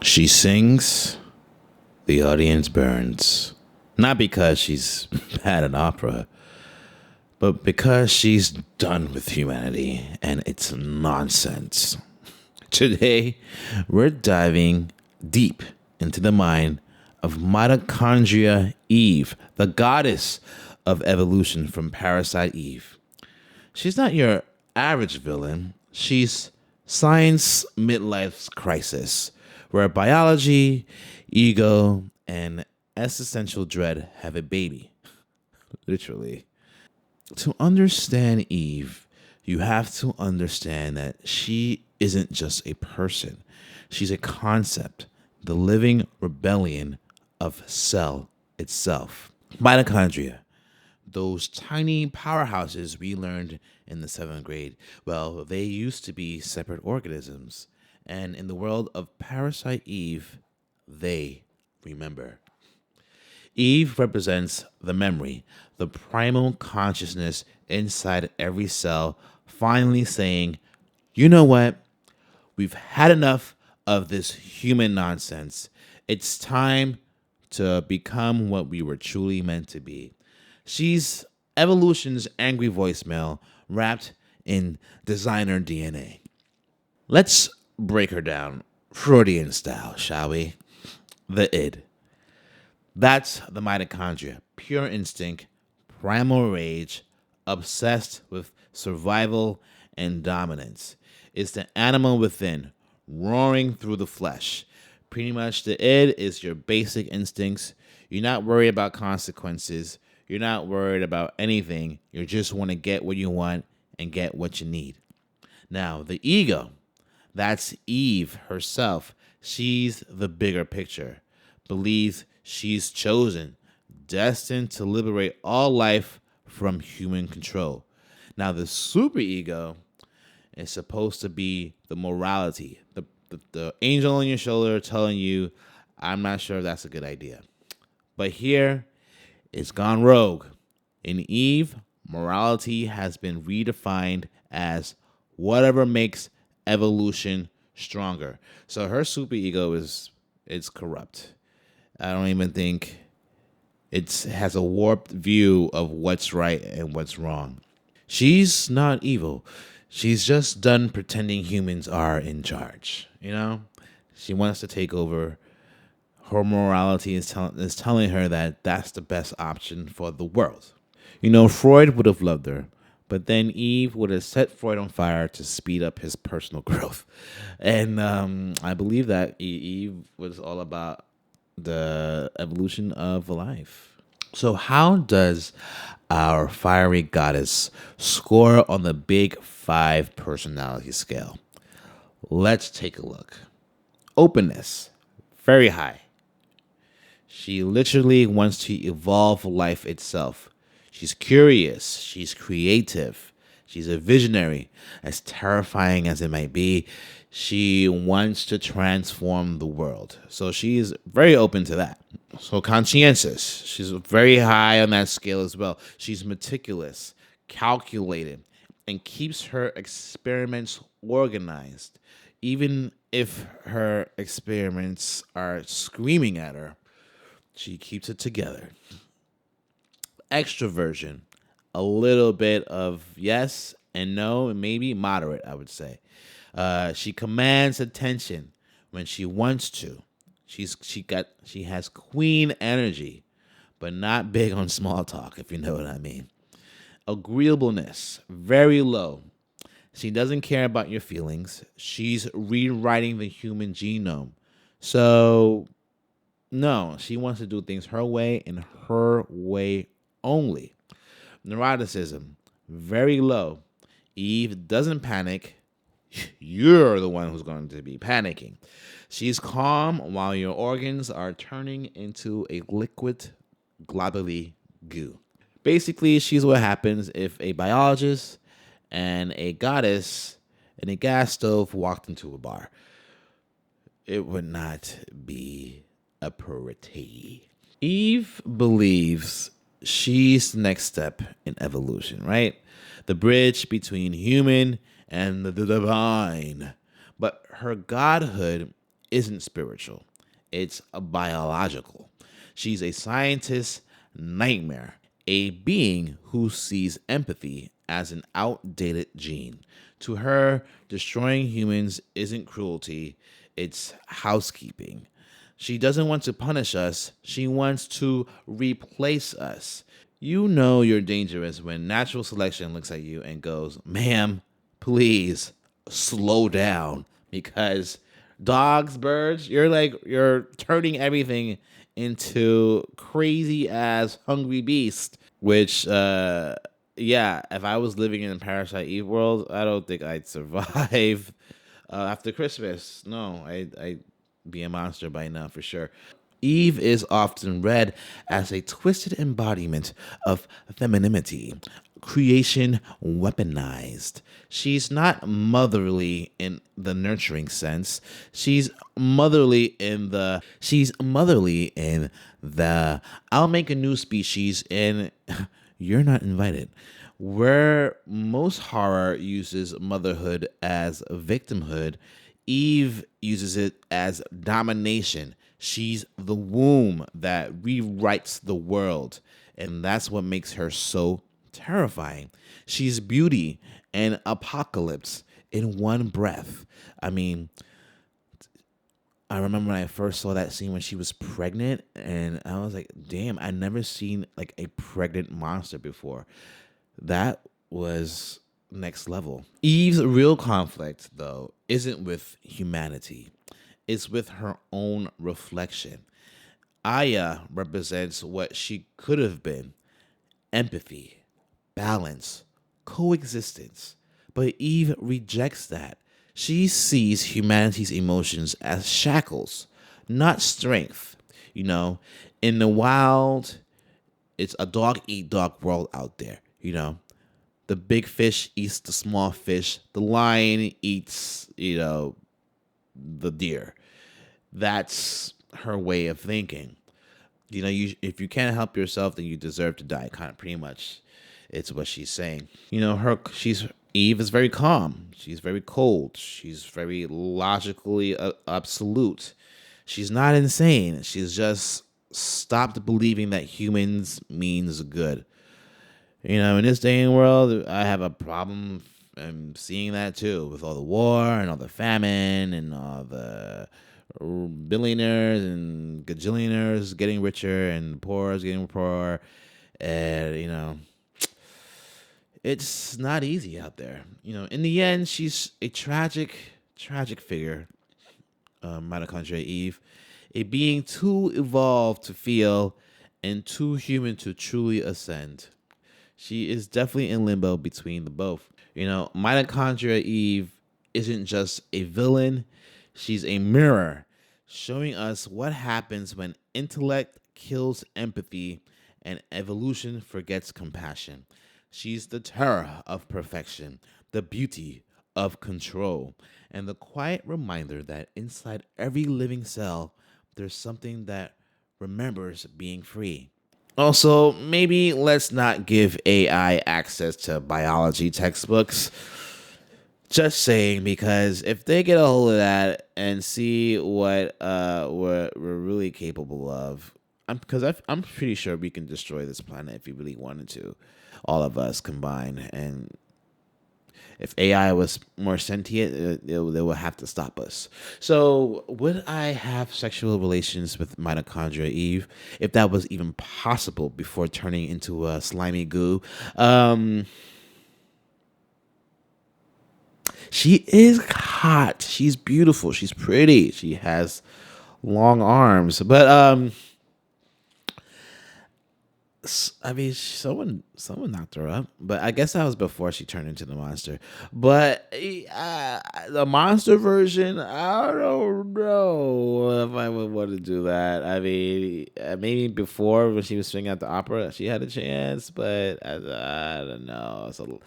She sings, the audience burns. Not because she's bad at opera, but because she's done with humanity and its nonsense. Today, we're diving deep into the mind of Mitochondria Eve, the goddess of evolution from Parasite Eve. She's not your average villain. She's science midlife crisis, where biology, ego, and existential dread have a baby. Literally. To understand Eve, you have to understand that she isn't just a person. She's a concept, the living rebellion of cell itself. Mitochondria, those tiny powerhouses we learned in the seventh grade, well, they used to be separate organisms. And in the world of Parasite Eve, they remember. Eve represents the memory, the primal consciousness inside every cell, finally saying, you know what? We've had enough of this human nonsense. It's time to become what we were truly meant to be. She's evolution's angry voicemail wrapped in designer DNA. Let's break her down Freudian style, shall we? The id. That's the mitochondria, pure instinct, primal rage, obsessed with survival and dominance. It's the animal within, roaring through the flesh. Pretty much the id is your basic instincts. You're not worried about consequences. You're not worried about anything. You just want to get what you want and get what you need. Now, the ego, that's Eve herself. She's the bigger picture. Believes she's chosen, destined to liberate all life from human control. Now, the superego is supposed to be the morality, the angel on your shoulder telling you, I'm not sure if that's a good idea. But here, it's gone rogue. In Eve, morality has been redefined as whatever makes evolution stronger. So her superego is corrupt. I don't even think it has a warped view of what's right and what's wrong. She's not evil. She's just done pretending humans are in charge. You know, she wants to take over. Her morality is telling her that that's the best option for the world. You know, Freud would have loved her, but then Eve would have set Freud on fire to speed up his personal growth. And I believe that Eve was all about the evolution of life. So, how does our fiery goddess score on the big five personality scale? Let's take a look. Openness, very high. She literally wants to evolve life itself. She's curious, she's creative, she's a visionary. As terrifying as it might be, she wants to transform the world. So she's very open to that. So conscientious, she's very high on that scale as well. She's meticulous, calculated, and keeps her experiments organized. Even if her experiments are screaming at her, she keeps it together. Extroversion, a little bit of yes and no, and maybe moderate, I would say. She commands attention when she wants to. She has queen energy, but not big on small talk, if you know what I mean. Agreeableness, very low. She doesn't care about your feelings. She's rewriting the human genome. So, no, she wants to do things her way and her way only. Neuroticism, very low. Eve doesn't panic. You're the one who's going to be panicking. She's calm while your organs are turning into a liquid globally goo. Basically, she's what happens if a biologist and a goddess and a gas stove walked into a bar. It would not be a pretty. Eve believes she's the next step in evolution, right? The bridge between human and the divine. But her godhood isn't spiritual, it's a biological. She's a scientist's nightmare, a being who sees empathy as an outdated gene. To her, destroying humans isn't cruelty, it's housekeeping. She doesn't want to punish us, she wants to replace us. You know you're dangerous when natural selection looks at you and goes, ma'am, please slow down. Because dogs, birds, you're turning everything into crazy ass hungry beast. Which, yeah, if I was living in a Parasite Eve world, I don't think I'd survive after Christmas. No, I'd be a monster by now for sure. Eve is often read as a twisted embodiment of femininity, creation weaponized. She's not motherly in the nurturing sense. She's motherly in the I'll make a new species and you're not invited. Where most horror uses motherhood as victimhood, Eve uses it as domination. She's the womb that rewrites the world. And that's what makes her so terrifying. She's beauty and apocalypse in one breath. I mean, I remember when I first saw that scene when she was pregnant, and I was like, damn, I never seen like a pregnant monster before. That was next level. Eve's real conflict, though, isn't with humanity. It's with her own reflection. Aya represents what she could have been: empathy, balance, coexistence. But Eve rejects that. She sees humanity's emotions as shackles, not strength. You know, in the wild, it's a dog eat dog world out there. You know, the big fish eats the small fish. The lion eats, the deer. That's her way of thinking. If you can't help yourself, then you deserve to die. Kind of pretty much, it's what she's saying. She's Eve is very calm. She's very cold. She's very logically absolute. She's not insane. She's just stopped believing that humans means good. In this day and world, I have a problem seeing that too, with all the war and all the famine and all the billionaires and gajillionaires getting richer and the poor is getting poorer. And, it's not easy out there. In the end, she's a tragic figure, Mitochondria Eve, a being too evolved to feel and too human to truly ascend. She is definitely in limbo between the both. Mitochondria Eve isn't just a villain, she's a mirror showing us what happens when intellect kills empathy and evolution forgets compassion. She's the terror of perfection, the beauty of control, and the quiet reminder that inside every living cell, there's something that remembers being free. Also, maybe let's not give AI access to biology textbooks. Just saying, because if they get a hold of that and see what we're really capable of, I'm pretty sure we can destroy this planet if we really wanted to, all of us combined. And if AI was more sentient, they will have to stop us. So, would I have sexual relations with Mitochondria Eve if that was even possible before turning into a slimy goo? She is hot. She's beautiful. She's pretty. She has long arms. But I mean, someone knocked her up. But I guess that was before she turned into the monster. But the monster version, I don't know if I would want to do that. I mean, maybe before when she was singing at the opera, she had a chance. But I don't know. So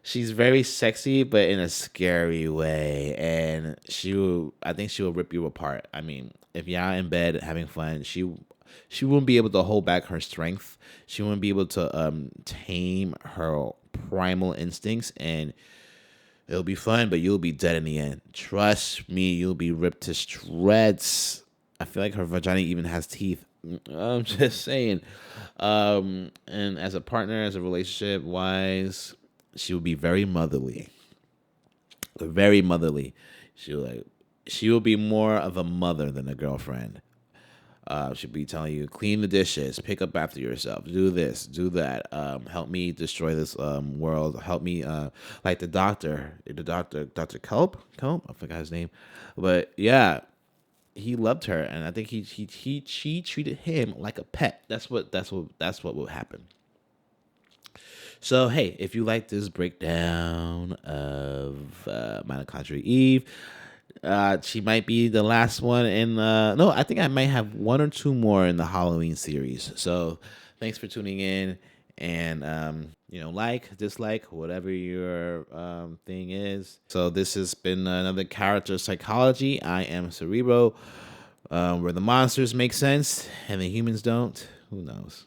she's very sexy, but in a scary way, and I think she will rip you apart. I mean, if you're in bed having fun, she wouldn't be able to hold back her strength. She wouldn't be able to tame her primal instincts, and It'll be fun, but you'll be dead in the end. Trust me, you'll be ripped to shreds. I feel like her vagina even has teeth. I'm just saying. And as a partner, as a relationship wise, she will be very motherly. Very motherly. She will be more of a mother than a girlfriend. She'll be telling you, clean the dishes, pick up after yourself, do this, do that. Help me destroy this world. Help me, like Dr. Kelp. I forgot his name, but yeah, he loved her, and I think she treated him like a pet. That's what will happen. So hey, if you like this breakdown of Mitochondria Eve, she might be the last one in. No, I think I might have one or two more in the Halloween series. So thanks for tuning in, and like, dislike, whatever your thing is. So this has been another character psychology. I am Cerebro, where the monsters make sense and the humans don't. Who knows?